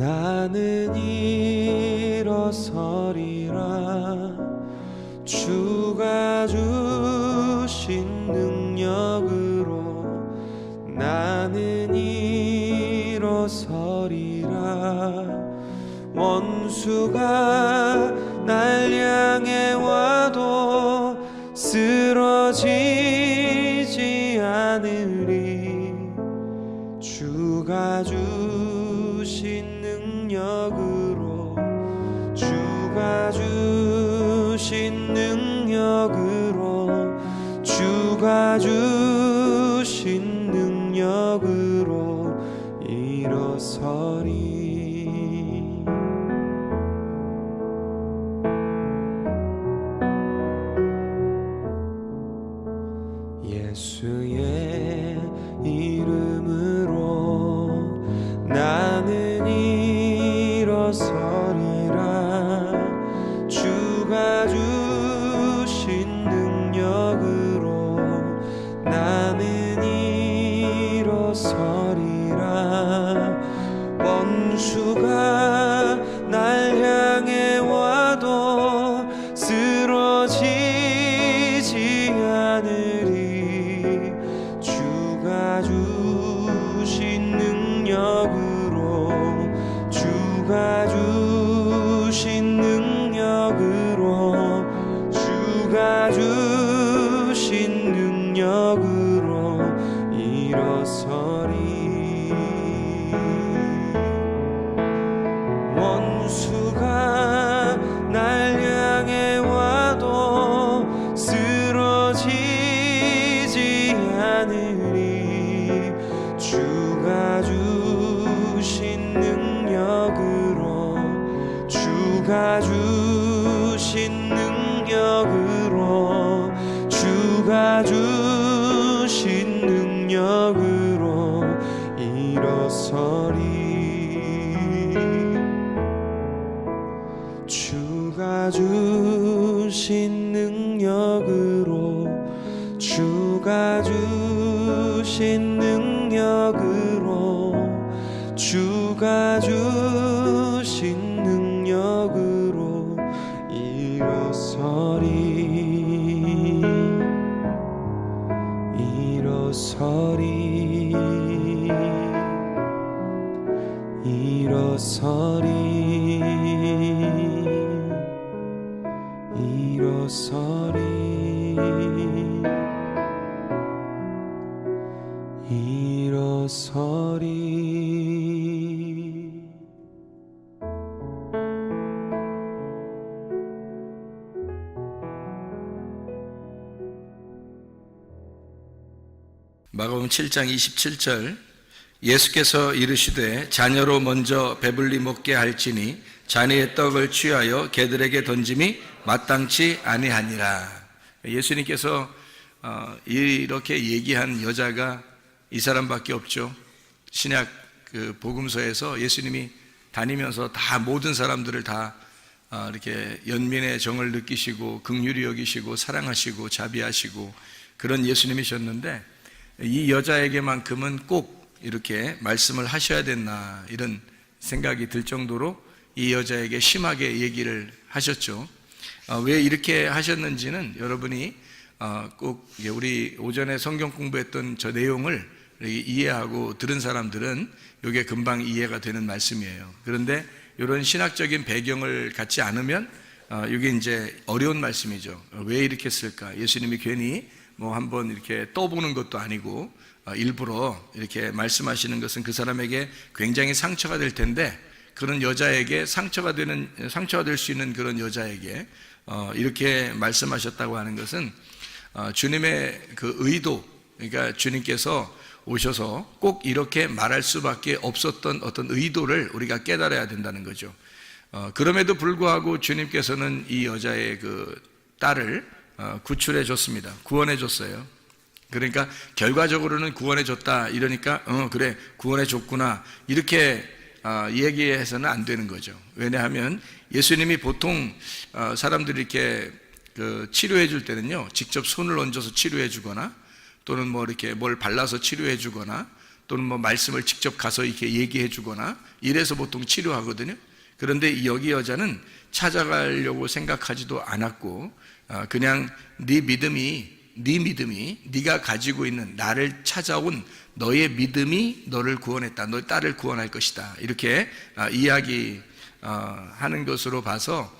나는 일어서리라. 주가 주신 능력으로 나는 일어서리라. 원수가 날 향해 와도 쓰러지지 않으리. 주가 주신 능력으로, 주가 주신 능력으로, 주가 주신 능력으로 일어서리. 예수의 이름으로 나는 일어서리라. 주가 주신 능력으로 나는 일어서리라. 원수가 날 향해 와도 쓰러지지 않으리. 주가 주신 능력으로, 주가 주신 능력으로, 주가 주신 능력으로 일어서리. 원수가 날 향해 와도 쓰러지지 않으리. 주가 주신 능력으로, 주가 주신 능력으로, 주가 주신 능력으로 일어서리. 주가 주신 능력으로, 주가 주신 능력으로, 주가 주신 능력으로 일어서리. 일어서리. 일어서리. 일어서리. 일어서리. 마가복음 7장 27절, 예수께서 이르시되 자녀로 먼저 배불리 먹게 할지니 자네의 떡을 취하여 개들에게 던짐이 마땅치 아니하니라. 예수님께서 이렇게 얘기한 여자가 이 사람밖에 없죠. 신약 그 복음서에서 예수님이 다니면서 다 모든 사람들을 다 이렇게 연민의 정을 느끼시고 긍휼히 여기시고 사랑하시고 자비하시고 그런 예수님이셨는데, 이 여자에게만큼은 꼭 이렇게 말씀을 하셔야 됐나 이런 생각이 들 정도로 이 여자에게 심하게 얘기를 하셨죠. 왜 이렇게 하셨는지는 여러분이 꼭 우리 오전에 성경 공부했던 저 내용을 이해하고 들은 사람들은 이게 금방 이해가 되는 말씀이에요. 그런데 이런 신학적인 배경을 갖지 않으면 이게 이제 어려운 말씀이죠. 왜 이렇게 했을까? 예수님이 괜히 뭐 한번 이렇게 떠보는 것도 아니고 일부러 이렇게 말씀하시는 것은 그 사람에게 굉장히 상처가 될 텐데, 그런 여자에게 상처가 될 수 있는 그런 여자에게 이렇게 말씀하셨다고 하는 것은 주님의 그 의도, 그러니까 주님께서 오셔서 꼭 이렇게 말할 수밖에 없었던 어떤 의도를 우리가 깨달아야 된다는 거죠. 그럼에도 불구하고 주님께서는 이 여자의 그 딸을 구출해 줬습니다. 구원해 줬어요. 그러니까 결과적으로는 구원해 줬다 이러니까 그래 구원해 줬구나 이렇게 얘기해서는 안 되는 거죠. 왜냐하면 예수님이 보통 사람들이 이렇게 그 치료해 줄 때는요, 직접 손을 얹어서 치료해 주거나 또는 뭐 이렇게 뭘 발라서 치료해 주거나 또는 뭐 말씀을 직접 가서 이렇게 얘기해 주거나 이래서 보통 치료하거든요. 그런데 여기 여자는 찾아가려고 생각하지도 않았고 그냥 네 믿음이 네가 가지고 있는 나를 찾아온 너의 믿음이 너를 구원했다. 너의 딸을 구원할 것이다. 이렇게 이야기하는 것으로 봐서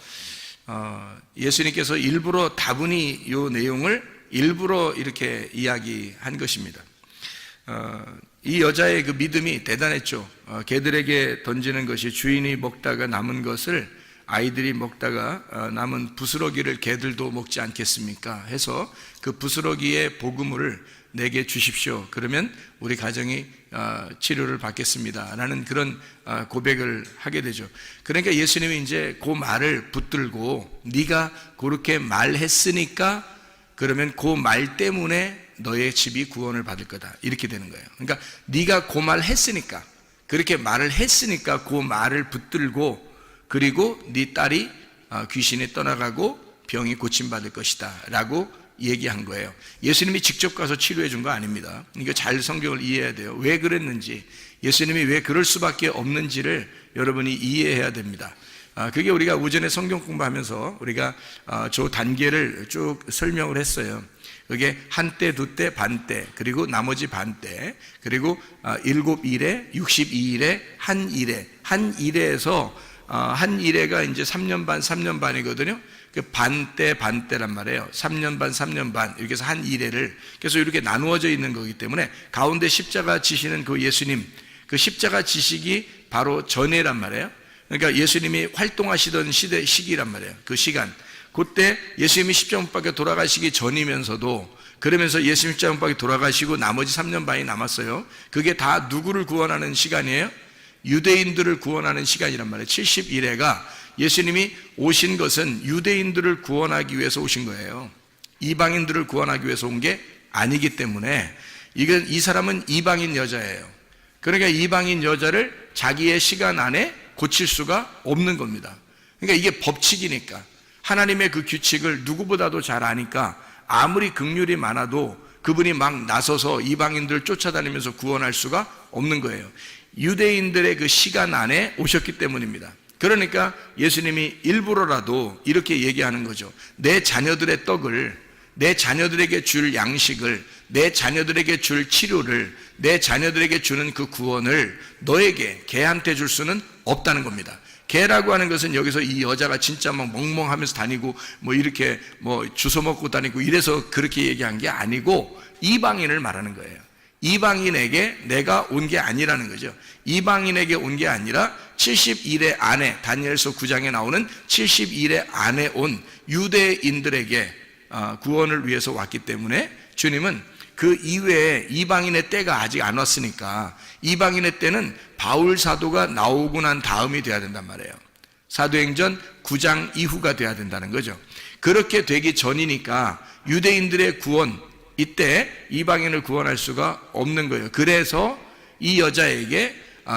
예수님께서 일부러 다분히 이 내용을 일부러 이렇게 이야기한 것입니다. 이 여자의 그 믿음이 대단했죠. 개들에게 던지는 것이 주인이 먹다가 남은 것을 아이들이 먹다가 남은 부스러기를 개들도 먹지 않겠습니까? 해서 그 부스러기의 복음을 내게 주십시오. 그러면 우리 가정이 치료를 받겠습니다. 라는 그런 고백을 하게 되죠. 그러니까 예수님이 이제 그 말을 붙들고 네가 그렇게 말했으니까 그러면 그 말 때문에 너의 집이 구원을 받을 거다. 이렇게 되는 거예요. 그러니까 네가 그 말 했으니까 그렇게 말을 했으니까 그 말을 붙들고 그리고 네 딸이 귀신이 떠나가고 병이 고침받을 것이다 라고 얘기한 거예요. 예수님이 직접 가서 치료해 준 거 아닙니다. 이거 잘 성경을 이해해야 돼요. 왜 그랬는지, 예수님이 왜 그럴 수밖에 없는지를 여러분이 이해해야 됩니다. 그게 우리가 오전에 성경 공부하면서 우리가 저 단계를 쭉 설명을 했어요. 그게 한때, 두때, 반때, 그리고 나머지 반때, 그리고 7일에, 62일에, 한 일에, 한 일에에서 한 일회가 이제 3년 반, 3년 반이거든요. 그 반때란 말이에요. 3년 반, 3년 반. 이렇게 해서 한 일회를. 그래서 이렇게 나누어져 있는 거기 때문에 가운데 십자가 지시는 그 예수님, 그 십자가 지식이 바로 전에란 말이에요. 그러니까 예수님이 활동하시던 시기란 말이에요. 그 시간. 그때 예수님이 십자가 못 박혀 돌아가시기 전이면서도 그러면서 예수님 십자가 못 박혀 돌아가시고 나머지 3년 반이 남았어요. 그게 다 누구를 구원하는 시간이에요? 유대인들을 구원하는 시간이란 말이에요. 70일회가 예수님이 오신 것은 유대인들을 구원하기 위해서 오신 거예요. 이방인들을 구원하기 위해서 온 게 아니기 때문에 이 사람은 이방인 여자예요. 그러니까 이방인 여자를 자기의 시간 안에 고칠 수가 없는 겁니다. 그러니까 이게 법칙이니까 하나님의 그 규칙을 누구보다도 잘 아니까 아무리 긍휼이 많아도 그분이 막 나서서 이방인들을 쫓아다니면서 구원할 수가 없는 거예요. 유대인들의 그 시간 안에 오셨기 때문입니다. 그러니까 예수님이 일부러라도 이렇게 얘기하는 거죠. 내 자녀들의 떡을, 내 자녀들에게 줄 양식을, 내 자녀들에게 줄 치료를, 내 자녀들에게 주는 그 구원을 너에게, 걔한테 줄 수는 없다는 겁니다. 걔라고 하는 것은 여기서 이 여자가 진짜 막 멍멍하면서 다니고 뭐 이렇게 뭐 주워 먹고 다니고 이래서 그렇게 얘기한 게 아니고 이방인을 말하는 거예요. 이방인에게 내가 온 게 아니라는 거죠. 이방인에게 온 게 아니라 70일의 안에, 다니엘서 9장에 나오는 70일의 안에 온 유대인들에게 구원을 위해서 왔기 때문에 주님은 그 이외에 이방인의 때가 아직 안 왔으니까 이방인의 때는 바울 사도가 나오고 난 다음이 돼야 된단 말이에요. 사도행전 9장 이후가 돼야 된다는 거죠. 그렇게 되기 전이니까 유대인들의 구원, 이때 이방인을 구원할 수가 없는 거예요. 그래서 이 여자에게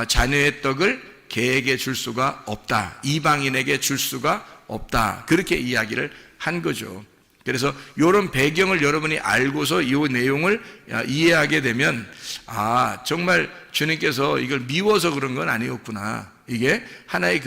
자녀의 떡을 개에게 줄 수가 없다. 이방인에게 줄 수가 없다. 그렇게 이야기를 한 거죠. 그래서 이런 배경을 여러분이 알고서 이 내용을 이해하게 되면 정말 주님께서 이걸 미워서 그런 건 아니었구나. 이게 하나의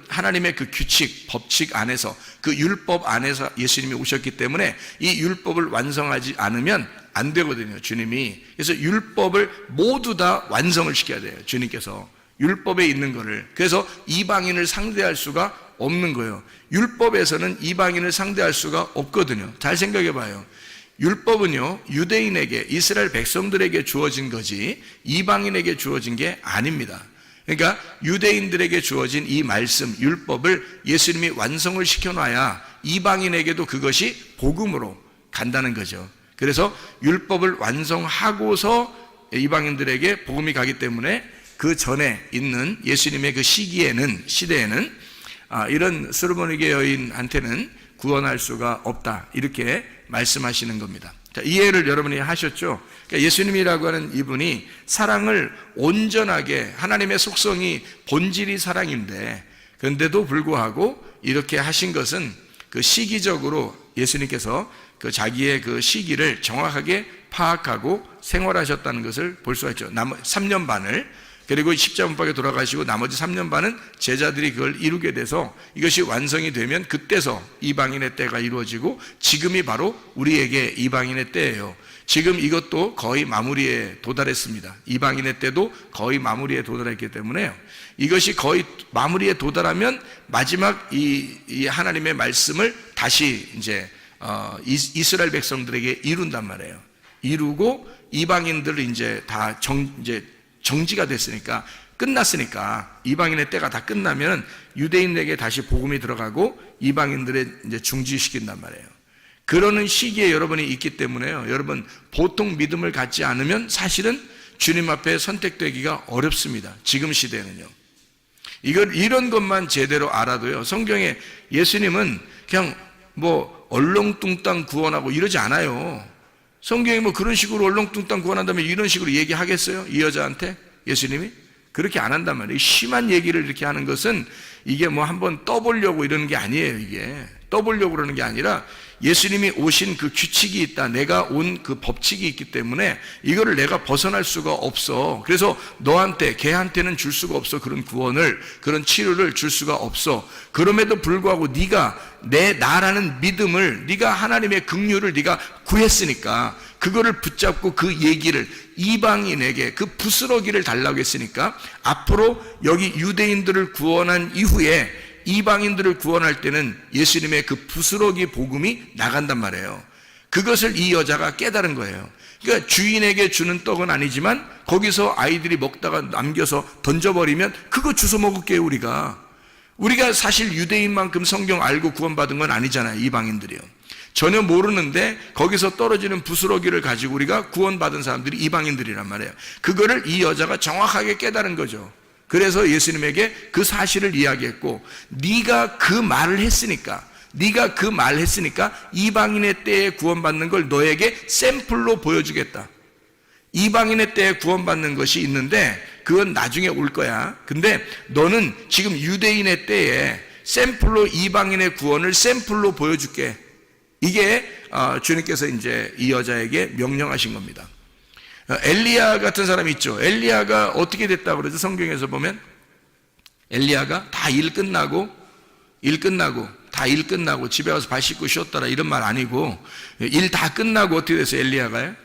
하나님의 그 규칙, 법칙 안에서, 그 율법 안에서 예수님이 오셨기 때문에 이 율법을 완성하지 않으면 안 되거든요, 주님이. 그래서 율법을 모두 다 완성을 시켜야 돼요, 주님께서. 율법에 있는 거를. 그래서 이방인을 상대할 수가 없는 거예요. 율법에서는 이방인을 상대할 수가 없거든요. 잘 생각해 봐요. 율법은요, 유대인에게, 이스라엘 백성들에게 주어진 거지 이방인에게 주어진 게 아닙니다. 그러니까 유대인들에게 주어진 이 말씀, 율법을 예수님이 완성을 시켜놔야 이방인에게도 그것이 복음으로 간다는 거죠. 그래서 율법을 완성하고서 이방인들에게 복음이 가기 때문에 그 전에 있는 예수님의 그 시대에는 이런 스르보니게 여인한테는 구원할 수가 없다, 이렇게 말씀하시는 겁니다. 자, 이해를 여러분이 하셨죠? 그러니까 예수님이라고 하는 이분이 사랑을 온전하게, 하나님의 속성이 본질이 사랑인데 그런데도 불구하고 이렇게 하신 것은 그 시기적으로 예수님께서 그 자기의 그 시기를 정확하게 파악하고 생활하셨다는 것을 볼 수가 있죠. 3년 반을, 그리고 십자군박에 돌아가시고 나머지 3년 반은 제자들이 그걸 이루게 돼서 이것이 완성이 되면 그때서 이방인의 때가 이루어지고 지금이 바로 우리에게 이방인의 때예요. 지금 이것도 거의 마무리에 도달했습니다. 이방인의 때도 거의 마무리에 도달했기 때문에요. 이것이 거의 마무리에 도달하면 마지막 이 하나님의 말씀을 다시 이제 이스라엘 백성들에게 이룬단 말이에요. 이루고 이방인들 이제 다 이제 정지가 됐으니까, 끝났으니까, 이방인의 때가 다 끝나면 유대인에게 다시 복음이 들어가고 이방인들의 이제 중지시킨단 말이에요. 그러는 시기에 여러분이 있기 때문에요. 여러분, 보통 믿음을 갖지 않으면 사실은 주님 앞에 선택되기가 어렵습니다. 지금 시대는요. 이런 것만 제대로 알아도요. 성경에 예수님은 그냥 뭐 얼렁뚱땅 구원하고 이러지 않아요. 성경이 뭐 그런 식으로 얼렁뚱땅 구원한다면 이런 식으로 얘기하겠어요? 이 여자한테? 예수님이? 그렇게 안 한단 말이에요. 심한 얘기를 이렇게 하는 것은 이게 뭐 한번 떠보려고 이러는 게 아니에요. 이게 떠보려고 그러는 게 아니라 예수님이 오신 그 규칙이 있다. 내가 온 그 법칙이 있기 때문에 이거를 내가 벗어날 수가 없어. 그래서 너한테, 걔한테는 줄 수가 없어. 그런 구원을, 그런 치료를 줄 수가 없어. 그럼에도 불구하고 네가 나라는 믿음을, 네가 하나님의 긍휼을 네가 구했으니까 그거를 붙잡고 그 얘기를 이방인에게 그 부스러기를 달라고 했으니까 앞으로 여기 유대인들을 구원한 이후에 이방인들을 구원할 때는 예수님의 그 부스러기 복음이 나간단 말이에요. 그것을 이 여자가 깨달은 거예요. 그러니까 주인에게 주는 떡은 아니지만 거기서 아이들이 먹다가 남겨서 던져버리면 그거 주워 먹을게요. 우리가 사실 유대인만큼 성경 알고 구원받은 건 아니잖아요. 이방인들이요. 전혀 모르는데 거기서 떨어지는 부스러기를 가지고 우리가 구원받은 사람들이 이방인들이란 말이에요. 그거를 이 여자가 정확하게 깨달은 거죠. 그래서 예수님에게 그 사실을 이야기했고, 네가 그 말을 했으니까 이방인의 때에 구원받는 걸 너에게 샘플로 보여주겠다. 이방인의 때에 구원받는 것이 있는데 그건 나중에 올 거야. 근데 너는 지금 유대인의 때에 샘플로 이방인의 구원을 샘플로 보여줄게. 이게 주님께서 이제 이 여자에게 명령하신 겁니다. 엘리야 같은 사람이 있죠. 엘리야가 어떻게 됐다고 그러죠? 성경에서 보면 엘리야가 다 일 끝나고 집에 와서 발 씻고 쉬었더라 이런 말 아니고, 일 다 끝나고 어떻게 됐어요? 엘리야가요?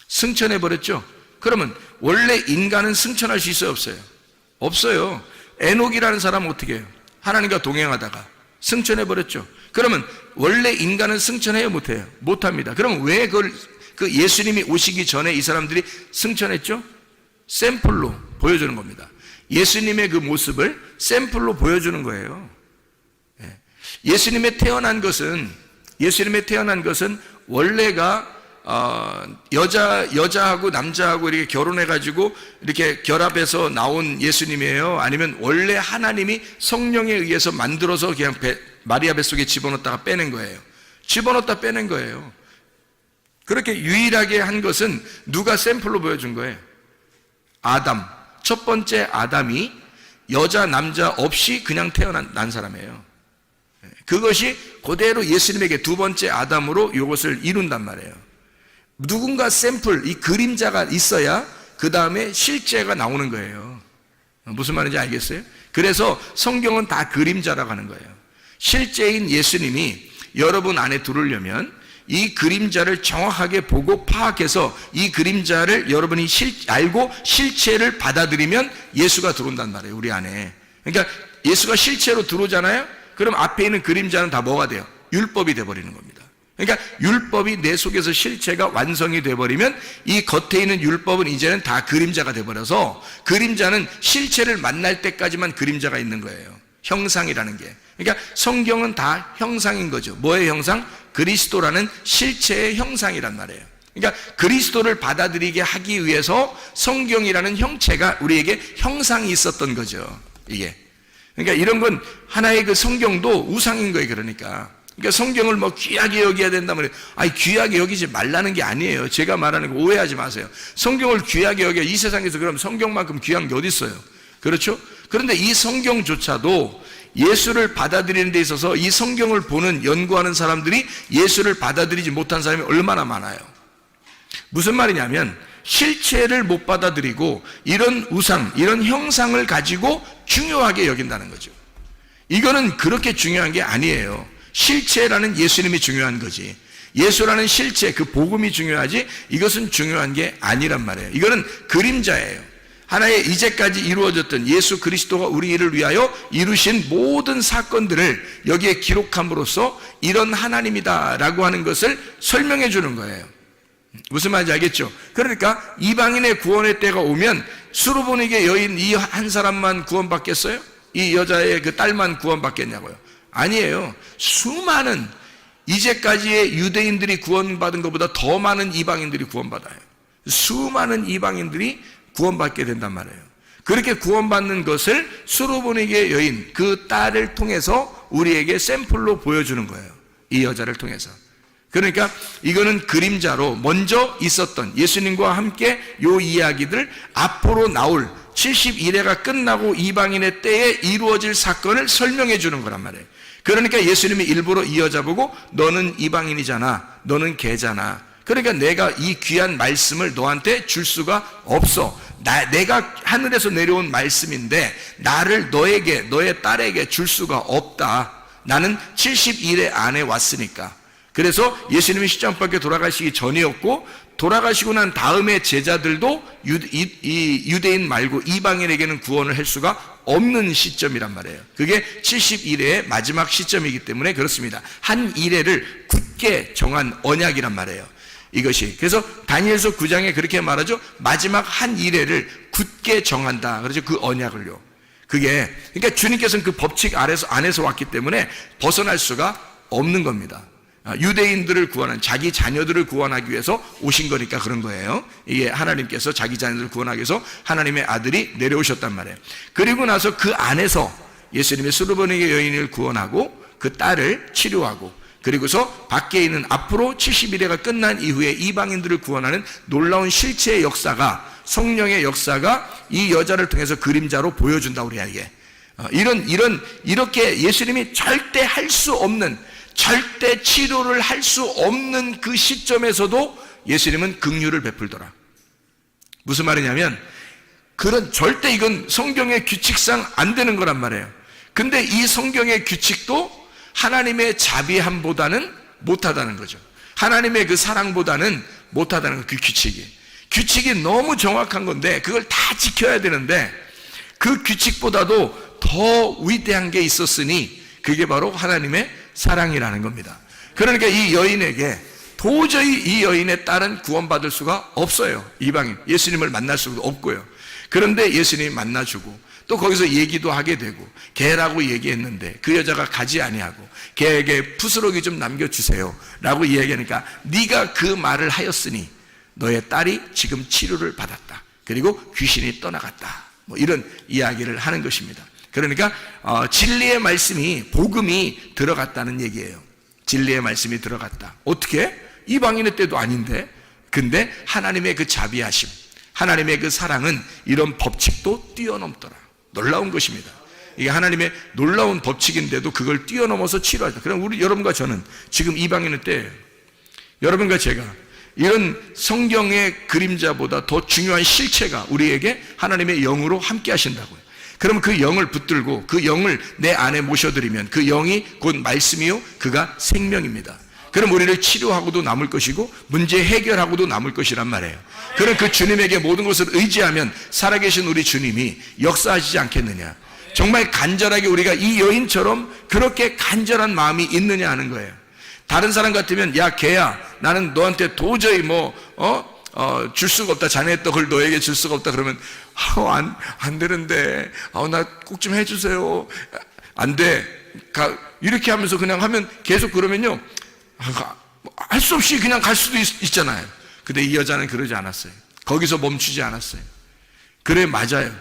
승천해 버렸죠. 그러면 원래 인간은 승천할 수 있어요? 없어요? 없어요. 에녹이라는 사람은 어떻게 해요? 하나님과 동행하다가 승천해 버렸죠. 그러면 원래 인간은 승천해요? 못해요? 못합니다. 그럼 왜 그걸 그 예수님이 오시기 전에 이 사람들이 승천했죠? 샘플로 보여주는 겁니다. 예수님의 그 모습을 샘플로 보여주는 거예요. 예수님의 태어난 것은 원래가 여자하고 남자하고 이렇게 결혼해가지고 이렇게 결합해서 나온 예수님이에요? 아니면 원래 하나님이 성령에 의해서 만들어서 그냥 마리아 뱃속에 집어넣었다가 빼낸 거예요? 집어넣었다 빼낸 거예요. 그렇게 유일하게 한 것은 누가 샘플로 보여준 거예요? 아담. 첫 번째 아담이 여자 남자 없이 그냥 태어난 사람이에요. 그것이 그대로 예수님에게 두 번째 아담으로 이것을 이룬단 말이에요. 누군가 샘플, 이 그림자가 있어야 그 다음에 실제가 나오는 거예요. 무슨 말인지 알겠어요? 그래서 성경은 다 그림자라고 하는 거예요. 실제인 예수님이 여러분 안에 들어오려면 이 그림자를 정확하게 보고 파악해서 이 그림자를 여러분이 알고 실체를 받아들이면 예수가 들어온단 말이에요. 우리 안에. 그러니까 예수가 실체로 들어오잖아요. 그럼 앞에 있는 그림자는 다 뭐가 돼요? 율법이 돼버리는 겁니다. 그러니까 율법이 내 속에서 실체가 완성이 돼버리면 이 겉에 있는 율법은 이제는 다 그림자가 돼버려서 그림자는 실체를 만날 때까지만 그림자가 있는 거예요. 형상이라는 게. 그러니까 성경은 다 형상인 거죠. 뭐의 형상? 그리스도라는 실체의 형상이란 말이에요. 그러니까 그리스도를 받아들이게 하기 위해서 성경이라는 형체가 우리에게 형상이 있었던 거죠. 이게. 그러니까 이런 건 하나의 그 성경도 우상인 거예요. 그러니까 성경을 뭐 귀하게 여겨야 된다면, 아니 귀하게 여기지 말라는 게 아니에요. 제가 말하는 거 오해하지 마세요. 성경을 귀하게 여겨. 이 세상에서 그럼 성경만큼 귀한 게 어디 있어요? 그렇죠? 그런데 이 성경조차도 예수를 받아들이는 데 있어서 이 성경을 보는 연구하는 사람들이 예수를 받아들이지 못한 사람이 얼마나 많아요. 무슨 말이냐면 실체를 못 받아들이고 이런 우상, 이런 형상을 가지고 중요하게 여긴다는 거죠. 이거는 그렇게 중요한 게 아니에요. 실체라는 예수님이 중요한 거지. 예수라는 실체, 그 복음이 중요하지 이것은 중요한 게 아니란 말이에요. 이거는 그림자예요. 하나의 이제까지 이루어졌던 예수 그리스도가 우리를 위하여 이루신 모든 사건들을 여기에 기록함으로써 이런 하나님이다라고 하는 것을 설명해 주는 거예요. 무슨 말인지 알겠죠? 그러니까 이방인의 구원의 때가 오면 수르보니게 여인 이 한 사람만 구원받겠어요? 이 여자의 그 딸만 구원받겠냐고요? 아니에요. 수많은 이제까지의 유대인들이 구원받은 것보다 더 많은 이방인들이 구원받아요. 수많은 이방인들이 구원받게 된단 말이에요. 그렇게 구원받는 것을 수르보니게 여인 그 딸을 통해서 우리에게 샘플로 보여주는 거예요. 이 여자를 통해서. 그러니까 이거는 그림자로 먼저 있었던 예수님과 함께 요 이야기들 앞으로 나올 71회가 끝나고 이방인의 때에 이루어질 사건을 설명해 주는 거란 말이에요. 그러니까 예수님이 일부러 이 여자 보고 너는 이방인이잖아, 너는 개잖아. 그러니까 내가 이 귀한 말씀을 너한테 줄 수가 없어. 내가 하늘에서 내려온 말씀인데 나를 너에게, 너의 딸에게 줄 수가 없다. 나는 71회 안에 왔으니까. 그래서 예수님이 십자가밖에 돌아가시기 전이었고 돌아가시고 난 다음에 제자들도 유대인 말고 이방인에게는 구원을 할 수가 없는 시점이란 말이에요. 그게 71회의 마지막 시점이기 때문에 그렇습니다. 한 일회를 굳게 정한 언약이란 말이에요. 이것이. 그래서 다니엘서 9장에 그렇게 말하죠. 마지막 한 일회를 굳게 정한다. 그렇죠. 그 언약을요. 그게 그러니까 주님께서는 그 법칙 안에서 왔기 때문에 벗어날 수가 없는 겁니다. 유대인들을 구원한 자기 자녀들을 구원하기 위해서 오신 거니까 그런 거예요. 이게 하나님께서 자기 자녀들을 구원하기 위해서 하나님의 아들이 내려오셨단 말이에요. 그리고 나서 그 안에서 예수님의 수르보니게 여인을 구원하고 그 딸을 치료하고 그리고서 밖에 있는 앞으로 71회가 끝난 이후에 이방인들을 구원하는 놀라운 실체의 역사가 성령의 역사가 이 여자를 통해서 그림자로 보여준다 우리에게. 이렇게 예수님이 절대 할 수 없는 절대 치료를 할 수 없는 그 시점에서도 예수님은 긍휼을 베풀더라. 무슨 말이냐면 그런 절대 이건 성경의 규칙상 안 되는 거란 말이에요. 근데 이 성경의 규칙도 하나님의 자비함보다는 못하다는 거죠. 하나님의 그 사랑보다는 못하다는 거, 그 규칙이 너무 정확한 건데 그걸 다 지켜야 되는데 그 규칙보다도 더 위대한 게 있었으니 그게 바로 하나님의 사랑이라는 겁니다. 그러니까 이 여인에게 도저히 이 여인의 딸은 구원받을 수가 없어요. 이방인 예수님을 만날 수도 없고요. 그런데 예수님이 만나주고 또 거기서 얘기도 하게 되고 개라고 얘기했는데 그 여자가 가지 아니하고 개에게 푸스러기 좀 남겨주세요 라고 이야기하니까 네가 그 말을 하였으니 너의 딸이 지금 치료를 받았다. 그리고 귀신이 떠나갔다. 뭐 이런 이야기를 하는 것입니다. 그러니까 진리의 말씀이 복음이 들어갔다는 얘기예요. 진리의 말씀이 들어갔다. 어떻게? 이방인의 때도 아닌데. 근데 하나님의 그 자비하심, 하나님의 그 사랑은 이런 법칙도 뛰어넘더라. 놀라운 것입니다. 이게 하나님의 놀라운 법칙인데도 그걸 뛰어넘어서 치료하다. 그럼 여러분과 저는 지금 이방인의 때예요. 여러분과 제가 이런 성경의 그림자보다 더 중요한 실체가 우리에게 하나님의 영으로 함께 하신다고요. 그럼 그 영을 붙들고 그 영을 내 안에 모셔드리면 그 영이 곧 말씀이요 그가 생명입니다. 그럼 우리를 치료하고도 남을 것이고 문제 해결하고도 남을 것이란 말이에요. 그럼 그 주님에게 모든 것을 의지하면 살아계신 우리 주님이 역사하시지 않겠느냐. 정말 간절하게 우리가 이 여인처럼 그렇게 간절한 마음이 있느냐 하는 거예요. 다른 사람 같으면 야 개야 나는 너한테 도저히 줄 수가 없다. 자네의 떡을 너에게 줄 수가 없다. 그러면 안 되는데 나 꼭 좀 해주세요. 안 돼. 이렇게 하면서 그냥 하면 계속 그러면요 할 수 없이 그냥 갈 수도 있잖아요. 근데 이 여자는 그러지 않았어요. 거기서 멈추지 않았어요. 그래 맞아요.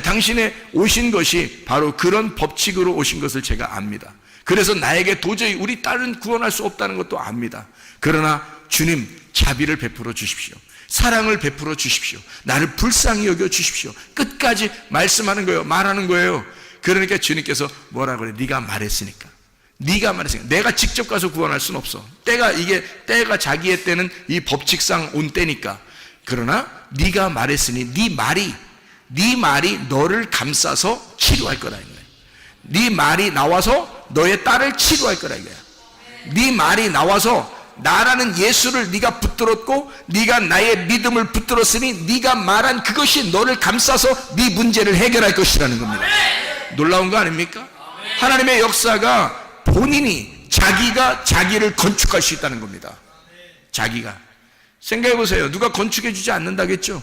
당신의 오신 것이 바로 그런 법칙으로 오신 것을 제가 압니다. 그래서 나에게 도저히 우리 딸은 구원할 수 없다는 것도 압니다. 그러나 주님 자비를 베풀어 주십시오. 사랑을 베풀어 주십시오. 나를 불쌍히 여겨 주십시오. 끝까지 말씀하는 거예요. 말하는 거예요. 그러니까 주님께서 뭐라 그래? 네가 말했으니까. 네가 말했으니까. 내가 직접 가서 구원할 수는 없어. 때가 자기의 때는 이 법칙상 온 때니까. 그러나 네가 말했으니 네 말이 너를 감싸서 치료할 거라 이거야. 네 말이 나와서 너의 딸을 치료할 거라 이거야. 네 말이 나와서 나라는 예수를 네가 붙들었고 네가 나의 믿음을 붙들었으니 네가 말한 그것이 너를 감싸서 네 문제를 해결할 것이라는 겁니다. 놀라운 거 아닙니까? 하나님의 역사가 본인이 자기가 자기를 건축할 수 있다는 겁니다. 자기가. 생각해 보세요. 누가 건축해 주지 않는다겠죠?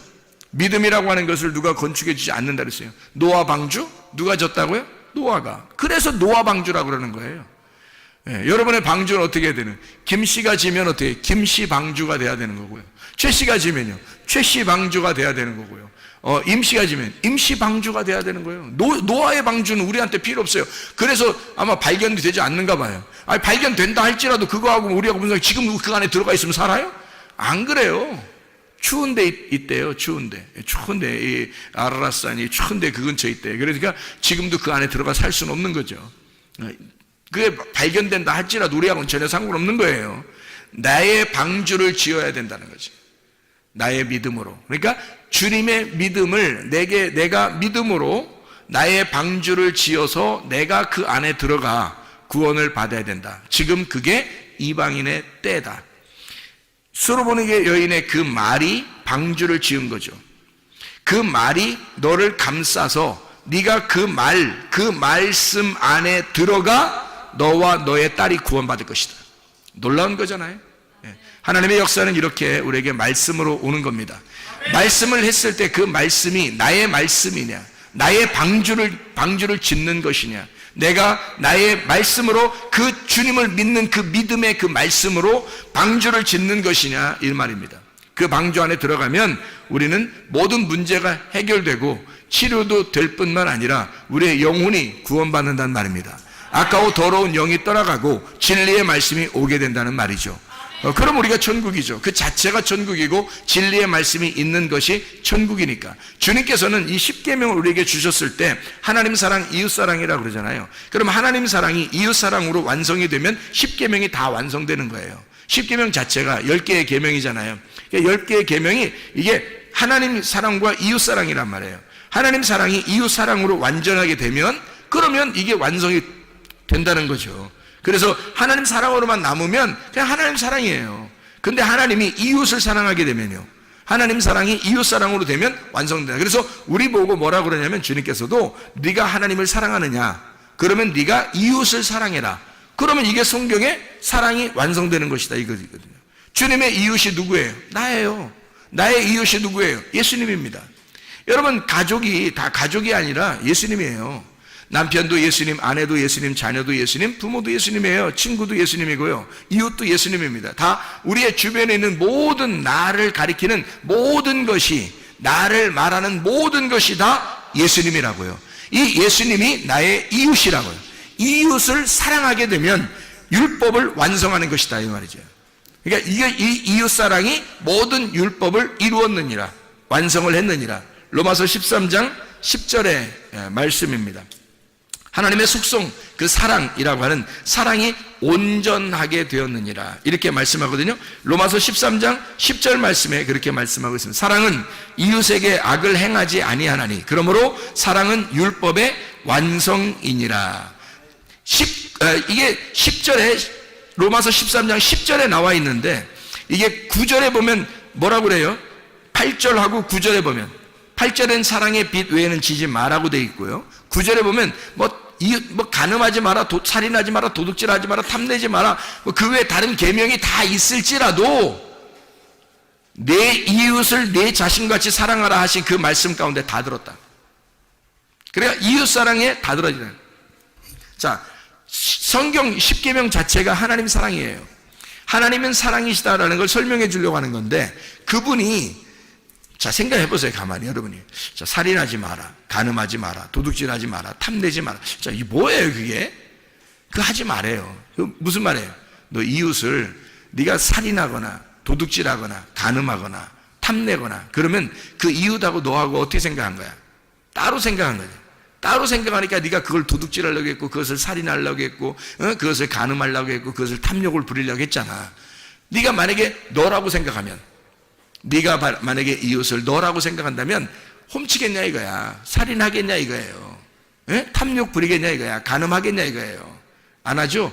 믿음이라고 하는 것을 누가 건축해 주지 않는다 그랬어요. 노아 방주? 누가 졌다고요? 노아가. 그래서 노아 방주라고 그러는 거예요. 예, 여러분의 방주는 어떻게 해야 되는? 김씨가 지면 어떻게? 김씨 방주가 돼야 되는 거고요. 최씨가 지면요. 최씨 방주가 돼야 되는 거고요. 임씨가 지면 임씨 방주가 돼야 되는 거예요. 노아의 방주는 우리한테 필요 없어요. 그래서 아마 발견이 되지 않는가 봐요. 아니, 발견된다 할지라도 그거하고 우리하고 무슨 지금 그 안에 들어가 있으면 살아요? 안 그래요. 추운데 있대요. 추운데 이 아라라산이 추운데 그 근처에 있대요. 그러니까 지금도 그 안에 들어가 살 수는 없는 거죠. 그게 발견된다 할지라도 우리하고는 전혀 상관없는 거예요. 나의 방주를 지어야 된다는 거지. 나의 믿음으로. 그러니까 주님의 믿음을 내가 믿음으로 나의 방주를 지어서 내가 그 안에 들어가 구원을 받아야 된다. 지금 그게 이방인의 때다. 수로보니게 여인의 그 말이 방주를 지은 거죠. 그 말이 너를 감싸서 네가 그 말씀 안에 들어가 너와 너의 딸이 구원받을 것이다. 놀라운 거잖아요. 하나님의 역사는 이렇게 우리에게 말씀으로 오는 겁니다. 말씀을 했을 때 그 말씀이 나의 말씀이냐, 나의 방주를 짓는 것이냐, 내가 나의 말씀으로 그 주님을 믿는 그 믿음의 그 말씀으로 방주를 짓는 것이냐 이 말입니다. 그 방주 안에 들어가면 우리는 모든 문제가 해결되고 치료도 될 뿐만 아니라 우리의 영혼이 구원받는다는 말입니다. 아까워 더러운 영이 떠나가고 진리의 말씀이 오게 된다는 말이죠. 그럼 우리가 천국이죠. 그 자체가 천국이고 진리의 말씀이 있는 것이 천국이니까. 주님께서는 이 십계명을 우리에게 주셨을 때 하나님 사랑, 이웃 사랑이라고 그러잖아요. 그럼 하나님 사랑이 이웃 사랑으로 완성이 되면 십계명이 다 완성되는 거예요. 십계명 자체가 10개의 계명이잖아요. 10개의 계명이 이게 하나님 사랑과 이웃 사랑이란 말이에요. 하나님 사랑이 이웃 사랑으로 완전하게 되면 그러면 이게 완성이 된다는 거죠. 그래서 하나님 사랑으로만 남으면 그냥 하나님 사랑이에요. 근데 하나님이 이웃을 사랑하게 되면요, 하나님 사랑이 이웃 사랑으로 되면 완성된다. 그래서 우리 보고 뭐라 그러냐면 주님께서도 네가 하나님을 사랑하느냐, 그러면 네가 이웃을 사랑해라. 그러면 이게 성경의 사랑이 완성되는 것이다 이거거든요. 주님의 이웃이 누구예요? 나예요. 나의 이웃이 누구예요? 예수님입니다. 여러분, 가족이 다 가족이 아니라 예수님이에요. 남편도 예수님, 아내도 예수님, 자녀도 예수님, 부모도 예수님이에요. 친구도 예수님이고요. 이웃도 예수님입니다. 다 우리의 주변에 있는 모든 나를 가리키는 모든 것이, 나를 말하는 모든 것이 다 예수님이라고요. 이 예수님이 나의 이웃이라고요. 이웃을 사랑하게 되면 율법을 완성하는 것이다 이 말이죠. 그러니까 이 이웃 사랑이 모든 율법을 이루었느니라, 완성을 했느니라. 로마서 13장 10절의 말씀입니다. 하나님의 속성, 그 사랑이라고 하는 사랑이 온전하게 되었느니라 이렇게 말씀하거든요. 로마서 13장 10절 말씀에 그렇게 말씀하고 있습니다. 사랑은 이웃에게 악을 행하지 아니하나니 그러므로 사랑은 율법의 완성이니라. 이게 10절에, 로마서 13장 10절에 나와 있는데 이게 9절에 보면 뭐라고 그래요? 8절하고 9절에 보면, 8절엔 사랑의 빛 외에는 지지 마라고 되어 있고요. 9절에 보면 간음하지 마라, 살인하지 마라, 도둑질하지 마라, 탐내지 마라, 그 외에 다른 계명이 다 있을지라도 내 이웃을 내 자신같이 사랑하라 하신 그 말씀 가운데 다 들었다. 그러니까 이웃 사랑에 다 들어지다. 자, 성경 십계명 자체가 하나님 사랑이에요. 하나님은 사랑이시다라는 걸 설명해 주려고 하는 건데, 그분이, 자, 생각해 보세요. 가만히 여러분이. 자, 살인하지 마라, 간음하지 마라, 도둑질하지 마라, 탐내지 마라. 자, 이게 뭐예요 그게? 그거 하지 말아요. 무슨 말이에요? 너 이웃을 네가 살인하거나 도둑질하거나 간음하거나 탐내거나 그러면 그 이웃하고 너하고 어떻게 생각한 거야? 따로 생각한 거죠. 따로 생각하니까 네가 그걸 도둑질하려고 했고, 그것을 살인하려고 했고, 그것을 간음하려고 했고, 그것을 탐욕을 부리려고 했잖아. 네가 만약에 너라고 생각하면, 네가 만약에 이웃을 너라고 생각한다면 훔치겠냐 이거야. 살인하겠냐 이거예요. 탐욕 부리겠냐 이거야. 간음하겠냐 이거예요. 안 하죠?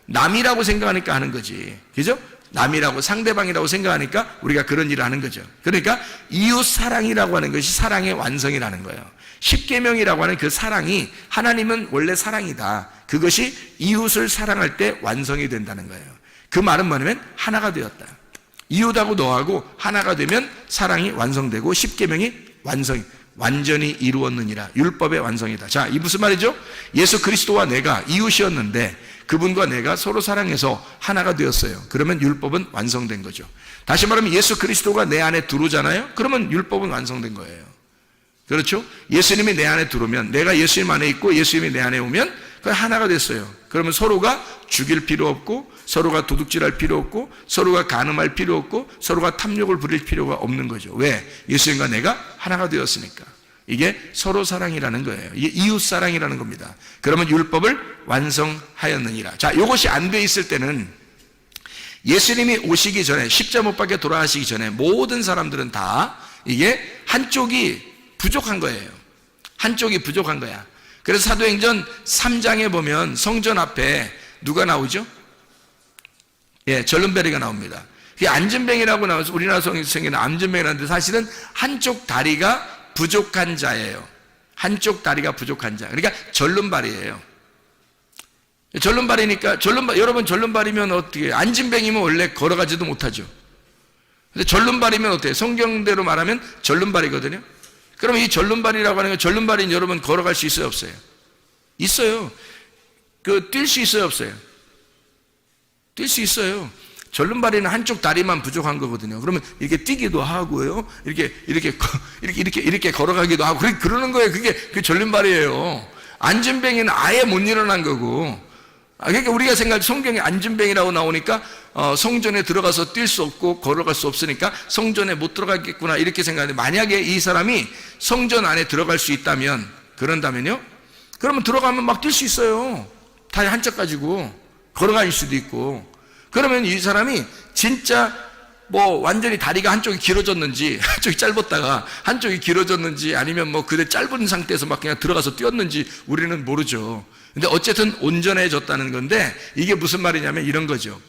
남이라고 생각하니까 하는 거지. 그죠? 남이라고, 상대방이라고 생각하니까 우리가 그런 일을 하는 거죠. 그러니까 이웃 사랑이라고 하는 것이 사랑의 완성이라는 거예요. 십계명이라고 하는 그 사랑이, 하나님은 원래 사랑이다. 그것이 이웃을 사랑할 때 완성이 된다는 거예요. 그 말은 뭐냐면 하나가 되었다. 이웃하고 너하고 하나가 되면 사랑이 완성되고 십계명이 완전히 이루었느니라. 율법의 완성이다. 자, 이 무슨 말이죠? 예수 그리스도와 내가 이웃이었는데 그분과 내가 서로 사랑해서 하나가 되었어요. 그러면 율법은 완성된 거죠. 다시 말하면 예수 그리스도가 내 안에 들어오잖아요. 그러면 율법은 완성된 거예요. 그렇죠? 예수님이 내 안에 들어오면, 내가 예수님 안에 있고 예수님이 내 안에 오면 그 하나가 됐어요. 그러면 서로가 죽일 필요 없고, 서로가 도둑질할 필요 없고, 서로가 간음할 필요 없고, 서로가 탐욕을 부릴 필요가 없는 거죠. 왜? 예수님과 내가 하나가 되었으니까. 이게 서로 사랑이라는 거예요. 이게 이웃 사랑이라는 겁니다. 그러면 율법을 완성하였느니라. 자, 이것이 안 돼 있을 때는, 예수님이 오시기 전에, 십자 못 박혀 돌아가시기 전에 모든 사람들은 다 이게 한쪽이 부족한 거예요. 한쪽이 부족한 거야. 그래서 사도행전 3장에 보면 성전 앞에 누가 나오죠? 예, 절름배리가 나옵니다. 그게 안전뱅이라고 나와서 우리나라 성경에는 안전뱅이라는데 사실은 한쪽 다리가 부족한 자예요. 한쪽 다리가 부족한 자. 그러니까 절름발이에요. 절름발이니까, 여러분 절름발이면 어떻게, 안진뱅이면 원래 걸어가지도 못하죠. 근데 절름발이면 어때요? 성경대로 말하면 절름발이거든요. 그러면 이 절름발이라고 하는 건, 절름발인 여러분 걸어갈 수 있어요, 없어요? 있어요. 뛸 수 있어요, 없어요? 뛸 수 있어요. 절름발이는 한쪽 다리만 부족한 거거든요. 그러면 이렇게 뛰기도 하고요. 이렇게 걸어가기도 하고, 그러는 거예요. 그게 절름발이에요. 안전뱅이는 아예 못 일어난 거고. 그러니까 우리가 성경에 안전뱅이라고 나오니까, 성전에 들어가서 뛸 수 없고 걸어갈 수 없으니까 성전에 못 들어가겠구나 이렇게 생각하는데, 만약에 이 사람이 성전 안에 들어갈 수 있다면, 그런다면요, 그러면 들어가면 막 뛸 수 있어요. 다리 한쪽 가지고 걸어갈 수도 있고. 그러면 이 사람이 진짜 완전히 다리가 한쪽이 길어졌는지, 한쪽이 짧았다가 한쪽이 길어졌는지, 아니면 그대 짧은 상태에서 막 그냥 들어가서 뛰었는지 우리는 모르죠. 근데 어쨌든 온전해졌다는 건데, 이게 무슨 말이냐면 이런 거죠.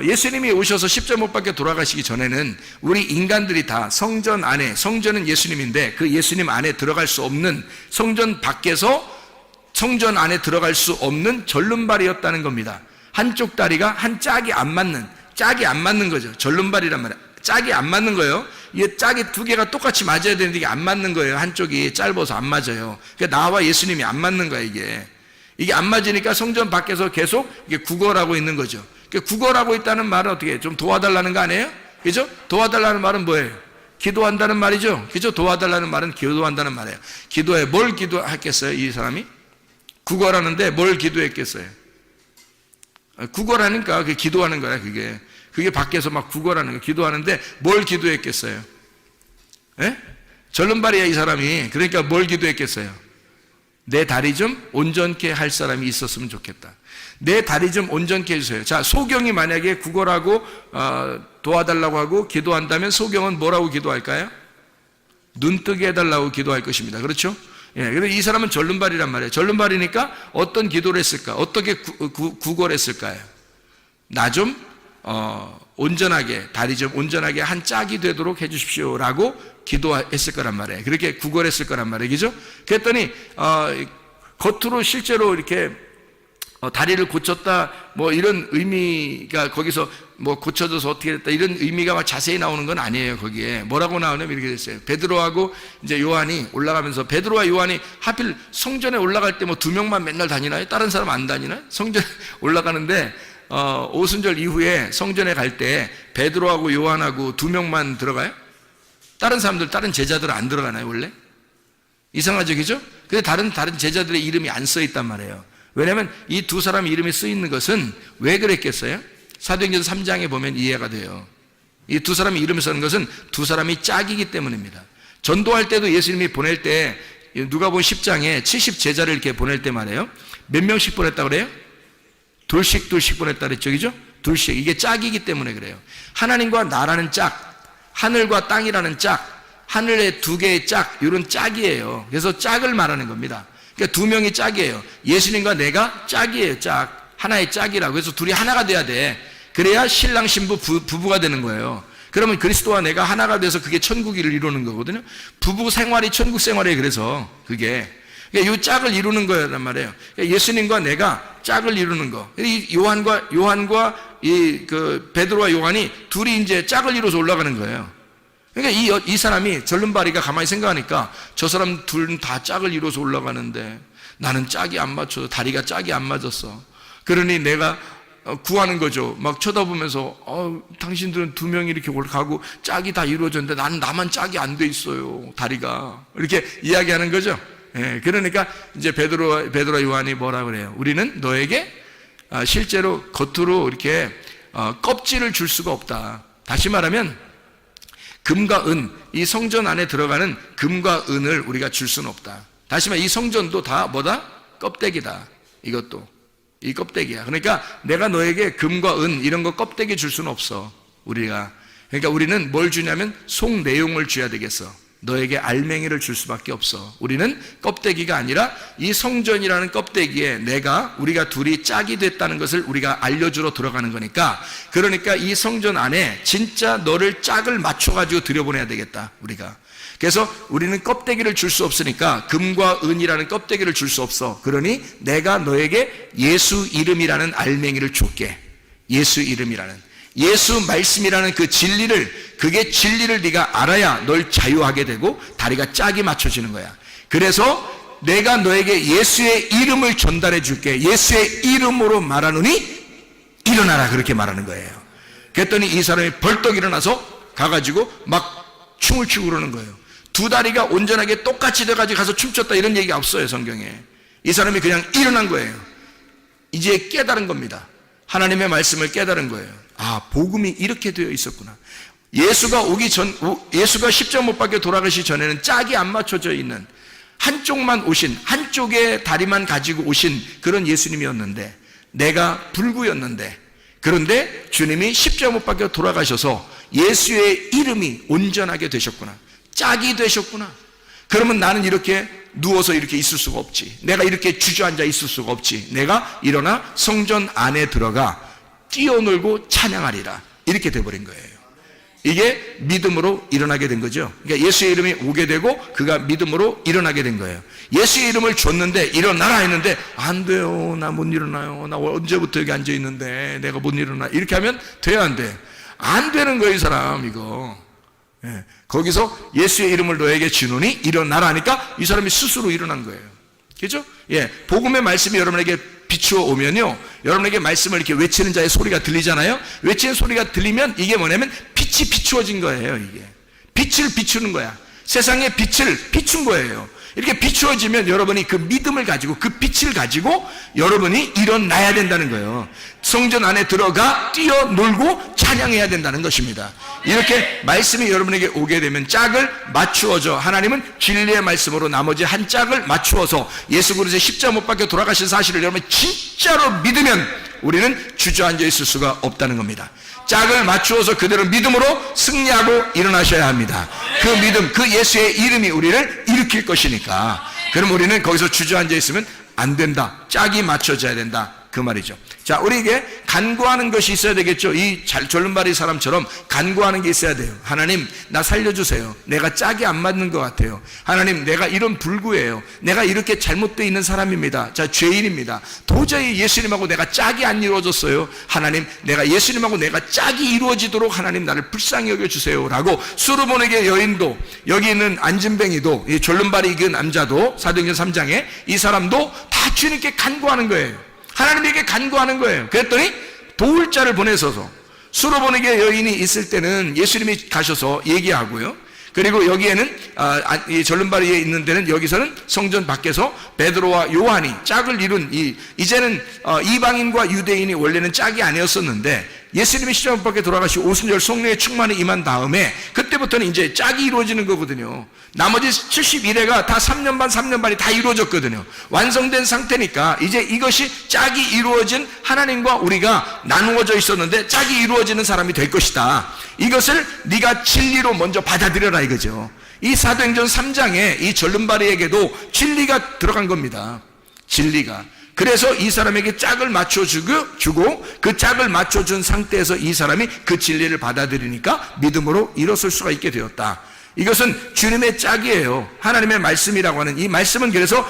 예수님이 오셔서 십자 못 박혀 돌아가시기 전에는 우리 인간들이 다 성전 안에, 성전은 예수님인데 그 예수님 안에 들어갈 수 없는, 성전 밖에서 성전 안에 들어갈 수 없는 절름발이었다는 겁니다. 한쪽 다리가 한 짝이 안 맞는 거죠. 절름발이란 말이에요. 짝이 안 맞는 거예요. 이게 짝이 두 개가 똑같이 맞아야 되는데 이게 안 맞는 거예요. 한쪽이 짧아서 안 맞아요. 그러니까 나와 예수님이 안 맞는 거야, 이게 안 맞으니까 성전 밖에서 계속 이게 구걸하고 있는 거죠. 구걸하고 있다는 말은 어떻게 좀 도와달라는 거 아니에요? 그죠? 도와달라는 말은 뭐예요? 기도한다는 말이죠. 그죠? 도와달라는 말은 기도한다는 말이에요. 기도해. 뭘 기도했겠어요, 이 사람이? 구걸하는데 뭘 기도했겠어요? 구걸하니까 그게 기도하는 거야, 그게 밖에서 막 구걸하는 거, 기도하는데 뭘 기도했겠어요? 예? 절름발이야, 이 사람이. 그러니까 뭘 기도했겠어요? 내 다리 좀 온전케 할 사람이 있었으면 좋겠다. 내 다리 좀 온전케 해주세요. 자, 소경이 만약에 구걸하고 도와달라고 하고 기도한다면 소경은 뭐라고 기도할까요? 눈뜨게 해달라고 기도할 것입니다. 그렇죠? 예, 그래서 이 사람은 절름발이란 말이에요. 절름발이니까 어떤 기도를 했을까? 어떻게 구걸했을까요? 나 좀 온전하게, 다리 좀 온전하게 한 짝이 되도록 해주십시오라고 기도했을 거란 말이에요. 그렇게 구걸했을 거란 말이에요. 그죠? 그랬더니 겉으로 실제로 이렇게 다리를 고쳤다, 이런 의미가 거기서 고쳐져서 어떻게 됐다, 이런 의미가 막 자세히 나오는 건 아니에요. 거기에 뭐라고 나오냐면 이렇게 됐어요. 베드로하고 이제 요한이 올라가면서, 베드로와 요한이 하필 성전에 올라갈 때 두 명만 맨날 다니나요? 다른 사람 안 다니나요? 성전에 올라가는데 오순절 이후에 성전에 갈 때 베드로하고 요한하고 두 명만 들어가요? 다른 사람들, 다른 제자들은 안 들어가나요, 원래? 이상하죠, 그죠? 근데 다른 제자들의 이름이 안 써 있단 말이에요. 왜냐하면 이 두 사람 이름이 쓰이는 것은 왜 그랬겠어요? 사도행전 3장에 보면 이해가 돼요. 이 두 사람이 이름을 쓰는 것은 두 사람이 짝이기 때문입니다. 전도할 때도 예수님이 보낼 때 누가복음 10장에 70제자를 이렇게 보낼 때 말이에요. 몇 명씩 보냈다 그래요? 둘씩 보냈다 그랬죠, 그죠? 둘씩. 이게 짝이기 때문에 그래요. 하나님과 나라는 짝, 하늘과 땅이라는 짝, 하늘의 두 개의 짝, 이런 짝이에요. 그래서 짝을 말하는 겁니다. 그러니까 두 명이 짝이에요. 예수님과 내가 짝이에요, 짝. 하나의 짝이라고. 그래서 둘이 하나가 돼야 돼. 그래야 신랑 신부 부부가 되는 거예요. 그러면 그리스도와 내가 하나가 돼서 그게 천국을 이루는 거거든요. 부부 생활이 천국 생활이에요. 그래서 그게 그러니까 이 짝을 이루는 거란 말이에요. 그러니까 예수님과 내가 짝을 이루는 거. 이 요한과 그 베드로와 요한이 둘이 이제 짝을 이루어서 올라가는 거예요. 그러니까 이 사람이 절름발이가 가만히 생각하니까 저 사람 둘은 다 짝을 이루어서 올라가는데 나는 짝이 안 맞춰서 다리가 짝이 안 맞았어. 그러니 내가 구하는 거죠. 막 쳐다보면서 당신들은 두 명이 이렇게 가고 짝이 다 이루어졌는데 나만 짝이 안 돼 있어요. 다리가. 이렇게 이야기하는 거죠. 예, 그러니까 이제 베드로와 요한이 뭐라 그래요? 우리는 너에게 실제로 겉으로 이렇게 껍질을 줄 수가 없다. 다시 말하면 금과 은, 이 성전 안에 들어가는 금과 은을 우리가 줄 수는 없다. 다시 말해 이 성전도 다 뭐다? 껍데기다. 이것도 이 껍데기야. 그러니까 내가 너에게 금과 은 이런 거 껍데기 줄 수는 없어. 우리가. 그러니까 우리는 뭘 주냐면 속 내용을 줘야 되겠어. 너에게 알맹이를 줄 수밖에 없어. 우리는 껍데기가 아니라 이 성전이라는 껍데기에 우리가 둘이 짝이 됐다는 것을 우리가 알려주러 들어가는 거니까, 그러니까 이 성전 안에 진짜 너를 짝을 맞춰가지고 들여보내야 되겠다, 우리가. 그래서 우리는 껍데기를 줄 수 없으니까 금과 은이라는 껍데기를 줄 수 없어. 그러니 내가 너에게 예수 이름이라는 알맹이를 줄게. 예수 이름이라는. 예수 말씀이라는 그 진리를 네가 알아야 널 자유하게 되고 다리가 짝이 맞춰지는 거야. 그래서 내가 너에게 예수의 이름을 전달해 줄게. 예수의 이름으로 말하노니 일어나라, 그렇게 말하는 거예요. 그랬더니 이 사람이 벌떡 일어나서 가가지고 막 춤을 추고 그러는 거예요. 두 다리가 온전하게 똑같이 돼가지고 가서 춤췄다, 이런 얘기가 없어요, 성경에. 이 사람이 그냥 일어난 거예요. 이제 깨달은 겁니다. 하나님의 말씀을 깨달은 거예요. 복음이 이렇게 되어 있었구나. 예수가 십자가 못 박혀 돌아가시 전에는 짝이 안 맞춰져 있는, 한쪽만 오신, 한쪽의 다리만 가지고 오신 그런 예수님이었는데, 내가 불구였는데, 그런데 주님이 십자가 못 박혀 돌아가셔서 예수의 이름이 온전하게 되셨구나. 짝이 되셨구나. 그러면 나는 이렇게 누워서 이렇게 있을 수가 없지. 내가 이렇게 주저앉아 있을 수가 없지. 내가 일어나 성전 안에 들어가 뛰어놀고 찬양하리라. 이렇게 돼버린 거예요. 이게 믿음으로 일어나게 된 거죠. 그러니까 예수의 이름이 오게 되고 그가 믿음으로 일어나게 된 거예요. 예수의 이름을 줬는데 일어나라 했는데 안 돼요. 나 못 일어나요. 나 언제부터 여기 앉아 있는데 내가 못 일어나. 이렇게 하면 돼야 안 돼. 안 되는 거예요, 이 사람. 이거. 예. 거기서 예수의 이름을 너에게 주노니 일어나라 하니까 이 사람이 스스로 일어난 거예요. 그죠? 예. 복음의 말씀이 여러분에게 비추어 오면요, 여러분에게 말씀을 이렇게 외치는 자의 소리가 들리잖아요. 외치는 소리가 들리면 이게 뭐냐면 빛이 비추어진 거예요. 이게 빛을 비추는 거야. 세상의 빛을 비춘 거예요. 이렇게 비추어지면 여러분이 그 믿음을 가지고, 그 빛을 가지고 여러분이 일어나야 된다는 거예요. 성전 안에 들어가 뛰어놀고 찬양해야 된다는 것입니다. 이렇게 말씀이 여러분에게 오게 되면 짝을 맞추어져, 하나님은 진리의 말씀으로 나머지 한 짝을 맞추어서 예수 그리스도의 십자가 못 박혀 돌아가신 사실을 여러분이 진짜로 믿으면 우리는 주저앉아 있을 수가 없다는 겁니다. 짝을 맞추어서 그대로 믿음으로 승리하고 일어나셔야 합니다. 그 믿음, 그 예수의 이름이 우리를 일으킬 것이니까. 그럼 우리는 거기서 주저앉아 있으면 안 된다. 짝이 맞춰져야 된다, 그 말이죠. 자, 우리에게 간구하는 것이 있어야 되겠죠. 이 절름발이 사람처럼 간구하는 게 있어야 돼요. 하나님, 나 살려주세요. 내가 짝이 안 맞는 것 같아요. 하나님, 내가 이런 불구예요. 내가 이렇게 잘못되어 있는 사람입니다. 자, 죄인입니다. 도저히 예수님하고 내가 짝이 안 이루어졌어요. 하나님, 내가 예수님하고 내가 짝이 이루어지도록 하나님 나를 불쌍히 여겨주세요 라고 수르보네게 여인도, 여기 있는 안진뱅이도, 이 절름발이 그 남자도, 사도행전 3장에 이 사람도 다 주님께 간구하는 거예요. 하나님에게 간구하는 거예요. 그랬더니 도울 자를 보내셔서, 수로보네게 여인이 있을 때는 예수님이 가셔서 얘기하고요. 그리고 여기에는 이 절름발이에 있는 데는, 여기서는 성전 밖에서 베드로와 요한이 짝을 이룬, 이제는 이방인과 유대인이 원래는 짝이 아니었었는데 예수님이 십자가 밖에 돌아가시고 오순절 성령의 충만이 임한 다음에 그때부터는 이제 짝이 이루어지는 거거든요. 나머지 71회가 다 3년 반, 3년 반이 다 이루어졌거든요. 완성된 상태니까 이제 이것이 짝이 이루어진 하나님과 우리가 나누어져 있었는데 짝이 이루어지는 사람이 될 것이다. 이것을 네가 진리로 먼저 받아들여라 이거죠. 이 사도행전 3장에 이 절름발이에게도 진리가 들어간 겁니다. 진리가. 그래서 이 사람에게 짝을 맞춰주고 그 짝을 맞춰준 상태에서 이 사람이 그 진리를 받아들이니까 믿음으로 일어설 수가 있게 되었다. 이것은 주님의 짝이에요. 하나님의 말씀이라고 하는 이 말씀은 그래서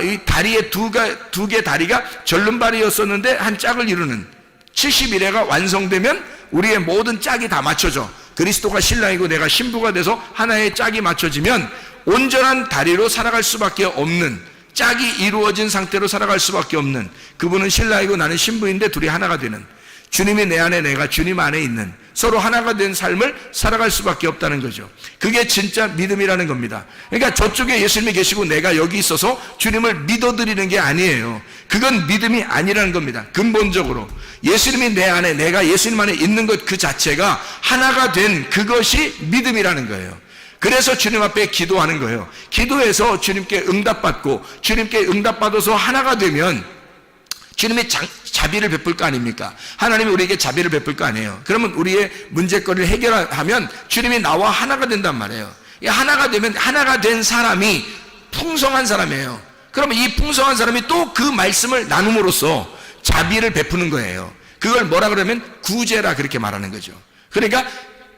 이 다리에 두 개 다리가 절름발이었었는데 한 짝을 이루는 71회가 완성되면 우리의 모든 짝이 다 맞춰져. 그리스도가 신랑이고 내가 신부가 돼서 하나의 짝이 맞춰지면 온전한 다리로 살아갈 수밖에 없는, 짝이 이루어진 상태로 살아갈 수밖에 없는, 그분은 신랑이고 나는 신부인데 둘이 하나가 되는, 주님이 내 안에 내가 주님 안에 있는 서로 하나가 된 삶을 살아갈 수밖에 없다는 거죠. 그게 진짜 믿음이라는 겁니다. 그러니까 저쪽에 예수님이 계시고 내가 여기 있어서 주님을 믿어드리는 게 아니에요. 그건 믿음이 아니라는 겁니다. 근본적으로 예수님이 내 안에 내가 예수님 안에 있는 것 그 자체가 하나가 된 그것이 믿음이라는 거예요. 그래서 주님 앞에 기도하는 거예요. 기도해서 주님께 응답받고 주님께 응답받아서 하나가 되면 주님이 자비를 베풀 거 아닙니까? 하나님이 우리에게 자비를 베풀 거 아니에요. 그러면 우리의 문제거리를 해결하면 주님이 나와 하나가 된단 말이에요. 하나가 되면 하나가 된 사람이 풍성한 사람이에요. 그러면 이 풍성한 사람이 또 그 말씀을 나눔으로써 자비를 베푸는 거예요. 그걸 뭐라 그러면 구제라 그렇게 말하는 거죠. 그러니까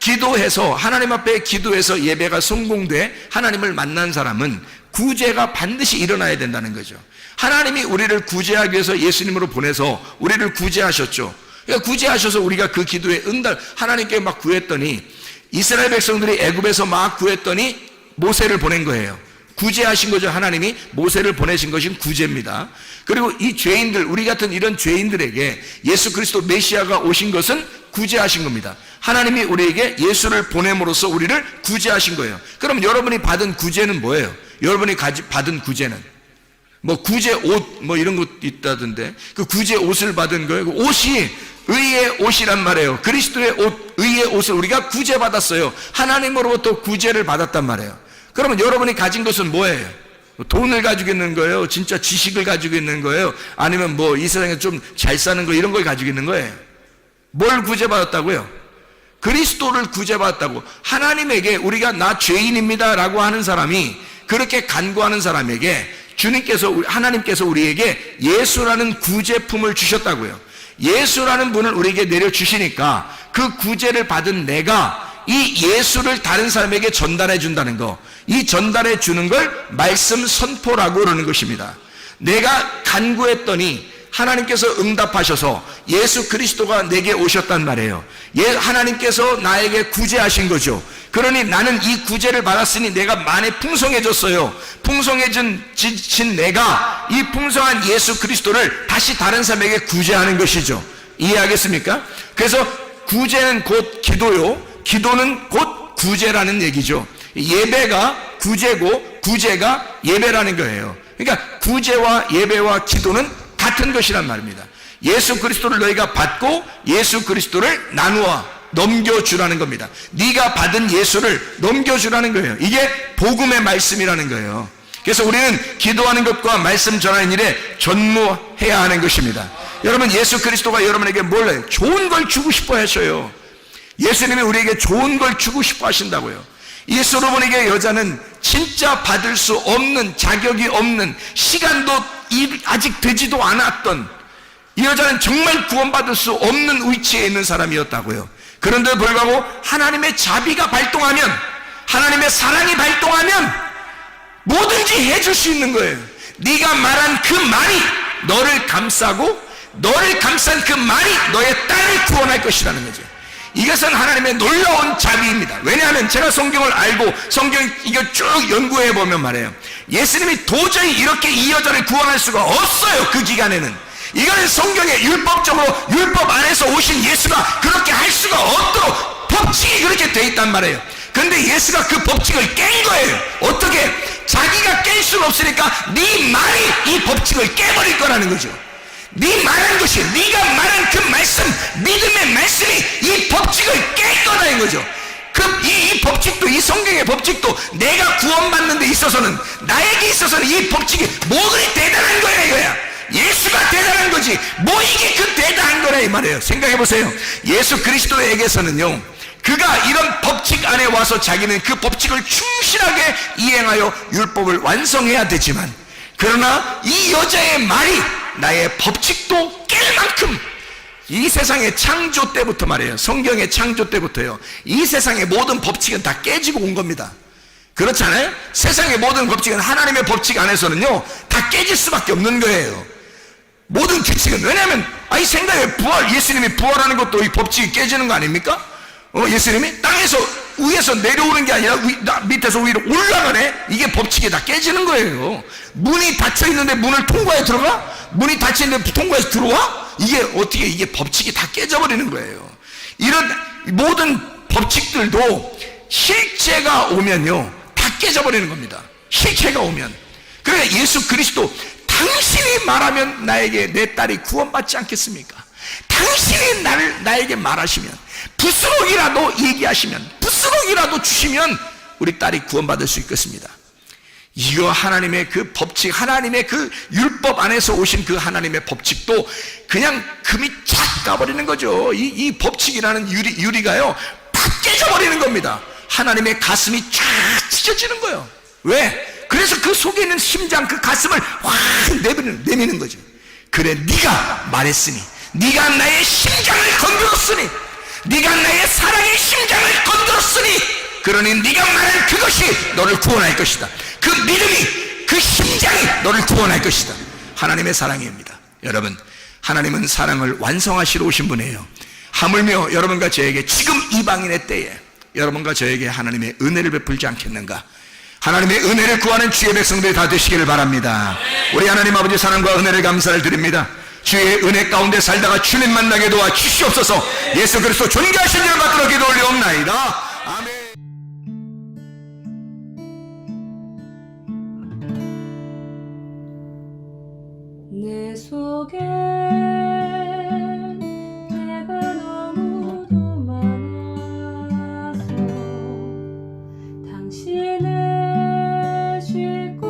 기도해서 하나님 앞에 기도해서 예배가 성공돼 하나님을 만난 사람은 구제가 반드시 일어나야 된다는 거죠. 하나님이 우리를 구제하기 위해서 예수님으로 보내서 우리를 구제하셨죠. 그러니까 구제하셔서 우리가 그 기도에 응답, 하나님께 막 구했더니 이스라엘 백성들이 애굽에서 막 구했더니 모세를 보낸 거예요. 구제하신 거죠. 하나님이 모세를 보내신 것이 구제입니다. 그리고 이 죄인들, 우리 같은 이런 죄인들에게 예수 그리스도 메시아가 오신 것은 구제하신 겁니다. 하나님이 우리에게 예수를 보냄으로써 우리를 구제하신 거예요. 그럼 여러분이 받은 구제는 뭐예요? 여러분이 받은 구제는 뭐 구제 옷 뭐 이런 것 있다던데 그 구제 옷을 받은 거예요. 그 옷이 의의 옷이란 말이에요. 그리스도의 옷, 의의 옷을 우리가 구제받았어요. 하나님으로부터 구제를 받았단 말이에요. 그러면 여러분이 가진 것은 뭐예요? 돈을 가지고 있는 거예요? 진짜 지식을 가지고 있는 거예요? 아니면 뭐 이 세상에 좀 잘 사는 거 이런 걸 가지고 있는 거예요? 뭘 구제받았다고요? 그리스도를 구제받았다고. 하나님에게 우리가 나 죄인입니다 라고 하는 사람이, 그렇게 간구하는 사람에게 하나님께서 우리에게 예수라는 구제품을 주셨다고요. 예수라는 분을 우리에게 내려주시니까 그 구제를 받은 내가 이 예수를 다른 사람에게 전달해 준다는 거, 이 전달해 주는 걸 말씀 선포라고 그러는 것입니다. 내가 간구했더니 하나님께서 응답하셔서 예수 그리스도가 내게 오셨단 말이에요. 하나님께서 나에게 구제하신 거죠. 그러니 나는 이 구제를 받았으니 내가 많이 풍성해졌어요. 풍성해진 내가 이 풍성한 예수 그리스도를 다시 다른 사람에게 구제하는 것이죠. 이해하겠습니까? 그래서 구제는 곧 기도요, 기도는 곧 구제라는 얘기죠. 예배가 구제고 구제가 예배라는 거예요. 그러니까 구제와 예배와 기도는 같은 것이란 말입니다. 예수 그리스도를 너희가 받고 예수 그리스도를 나누어 넘겨주라는 겁니다. 네가 받은 예수를 넘겨주라는 거예요. 이게 복음의 말씀이라는 거예요. 그래서 우리는 기도하는 것과 말씀 전하는 일에 전무해야 하는 것입니다. 여러분, 예수 그리스도가 여러분에게 뭘 해요? 좋은 걸 주고 싶어 하셔요. 예수님이 우리에게 좋은 걸 주고 싶어 하신다고요. 이 솔로몬에게 여자는 진짜 받을 수 없는, 자격이 없는, 시간도 아직 되지도 않았던, 이 여자는 정말 구원받을 수 없는 위치에 있는 사람이었다고요. 그런데도 불구하고 하나님의 자비가 발동하면, 하나님의 사랑이 발동하면 뭐든지 해줄 수 있는 거예요. 네가 말한 그 말이 너를 감싸고 너를 감싼 그 말이 너의 딸을 구원할 것이라는 거죠. 이것은 하나님의 놀라운 자비입니다. 왜냐하면 제가 성경을 알고 성경 이거 쭉 연구해 보면 말이에요, 예수님이 도저히 이렇게 이 여자를 구원할 수가 없어요. 그 기간에는 이거는 성경에 율법적으로 율법 안에서 오신 예수가 그렇게 할 수가 없도록 법칙이 그렇게 돼 있단 말이에요. 그런데 예수가 그 법칙을 깬 거예요. 어떻게? 자기가 깰 수는 없으니까 네 말이 이 법칙을 깨버릴 거라는 거죠. 네 말한 것이, 네가 말한 그 말씀, 믿음의 말씀이 이 법칙을 깰 거다는 거죠. 이 법칙도, 이 성경의 법칙도 내가 구원받는 데 있어서는, 나에게 있어서는 이 법칙이 뭐그리 대단한 거야 이거야. 예수가 대단한 거지 뭐 이게 그 대단한 거라 이 말이에요. 생각해 보세요. 예수 그리스도에게서는요, 그가 이런 법칙 안에 와서 자기는 그 법칙을 충실하게 이행하여 율법을 완성해야 되지만, 그러나 이 여자의 말이 나의 법칙도 깰 만큼, 이 세상의 창조 때부터 말이에요, 성경의 창조 때부터요, 이 세상의 모든 법칙은 다 깨지고 온 겁니다. 그렇잖아요? 세상의 모든 법칙은 하나님의 법칙 안에서는요 다 깨질 수밖에 없는 거예요. 모든 규칙은. 왜냐하면 이 생각에 예수님이 부활하는 것도 이 법칙이 깨지는 거 아닙니까? 예수님이 땅에서 위에서 내려오는 게 아니라 밑에서 위로 올라가네. 이게 법칙이 다 깨지는 거예요. 문이 닫혀 있는데 문을 통과해 들어가? 문이 닫혀 있는데 통과해서 들어와? 이게 어떻게, 이게 법칙이 다 깨져버리는 거예요. 이런 모든 법칙들도 실체가 오면요 다 깨져버리는 겁니다. 실체가 오면. 그러니까 예수 그리스도, 당신이 말하면 나에게 내 딸이 구원받지 않겠습니까? 당신이 나에게 말하시면, 부스럭이라도 얘기하시면, 부스럭이라도 주시면 우리 딸이 구원받을 수 있겠습니다. 이거 하나님의 그 법칙, 하나님의 그 율법 안에서 오신 그 하나님의 법칙도 그냥 금이 착 가버리는 거죠. 이 법칙이라는 유리가요 팍 깨져버리는 겁니다. 하나님의 가슴이 쫙 찢어지는 거예요. 왜? 그래서 그 속에 있는 심장, 그 가슴을 확 내미는 거죠. 그래, 네가 말했으니, 네가 나의 심장을 건드렸으니, 네가 나의 사랑의 심장을 건드렸으니, 그러니 네가 말한 그것이 너를 구원할 것이다. 그 믿음이, 그 심장이 너를 구원할 것이다. 하나님의 사랑입니다. 여러분, 하나님은 사랑을 완성하시러 오신 분이에요. 하물며 여러분과 저에게 지금 이방인의 때에 여러분과 저에게 하나님의 은혜를 베풀지 않겠는가? 하나님의 은혜를 구하는 주의 백성들이 다 되시기를 바랍니다. 우리 하나님 아버지 사랑과 은혜를 감사를 드립니다. 주의 은혜 가운데 살다가 주님 만나게 도와 주시옵소서. 예수 그리스도 존귀하신 이름 받들어 기도 올리옵나이다. 아멘. 내 속에 내가 너무도 많아서 당신을 쉴 곳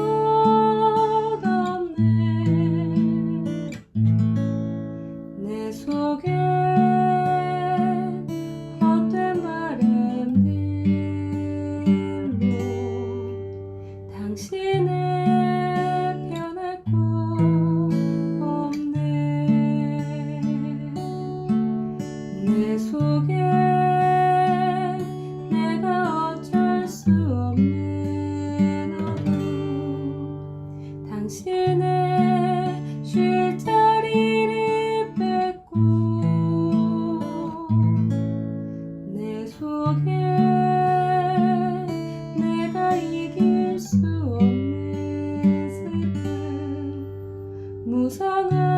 없네. 내 속에 헛된 바램들로 당신을 변할 곳 없네. 내 속에 내가 어쩔 수 없는 어둠, 당신의 쉴 자리를 뺏고 내 속에 내가 이길 수 없는 슬픔, 무성한